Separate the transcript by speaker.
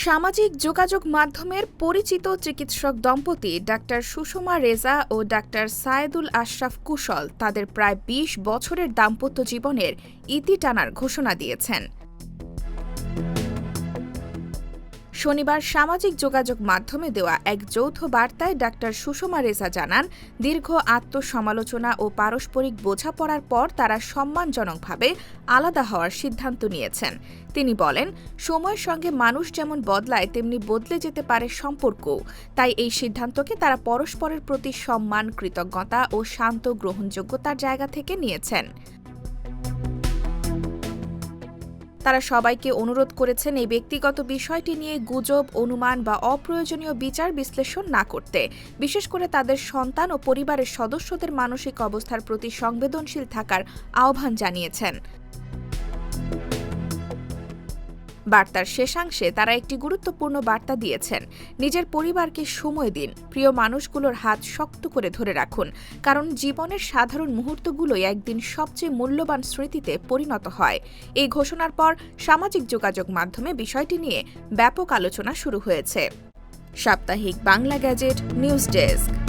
Speaker 1: সামাজিক যোগাযোগ মাধ্যমের পরিচিত চিকিৎসক দম্পতি ডাক্তার সুষমা রেজা ও ডাক্তার সায়েদুল আশরাফ কুশল তাদের প্রায় ২০ বছরের দাম্পত্য জীবনের ইতি টানার ঘোষণা দিয়েছেন। শনিবার সামাজিক যোগাযোগ মাধ্যমে দেওয়া এক যৌথ বার্তায় ডাক্তার সুষমা রেজা জানান, দীর্ঘ আত্মসমালোচনা ও পারস্পরিক বোঝাপড়ার পর তারা সম্মানজনকভাবে আলাদা হওয়ার সিদ্ধান্ত নিয়েছেন। তিনি বলেন, সময়ের সঙ্গে মানুষ যেমন বদলায় তেমনি বদলে যেতে পারে সম্পর্কও। তাই এই সিদ্ধান্তকে তারা পরস্পরের প্রতি সম্মান, কৃতজ্ঞতা ও শান্ত গ্রহণযোগ্যতার জায়গা থেকে নিয়েছেন। তারা সবাইকে অনুরোধ করেছেন এই ব্যক্তিগত বিষয়টি নিয়ে গুজব, অনুমান বা অপ্রয়োজনীয় বিচার বিশ্লেষণ না করতে, বিশেষ করে তাদের সন্তান ও পরিবারের সদস্যদের মানসিক অবস্থার প্রতি সংবেদনশীল থাকার আহ্বান জানিয়েছেন। বার্তার শেষাংশে তারা একটি গুরুত্বপূর্ণ বার্তা দিয়েছেন, নিজের পরিবারকে সময় দিন, প্রিয় মানুষগুলোর হাত শক্ত করে ধরে রাখুন, কারণ জীবনের সাধারণ মুহূর্তগুলোই একদিন সবচেয়ে মূল্যবান স্মৃতিতে পরিণত হয়। এই ঘোষণার পর সামাজিক যোগাযোগ মাধ্যমে বিষয়টি নিয়ে ব্যাপক আলোচনা শুরু হয়েছে। সাপ্তাহিক বাংলা গ্যাজেট নিউজ ডেস্ক।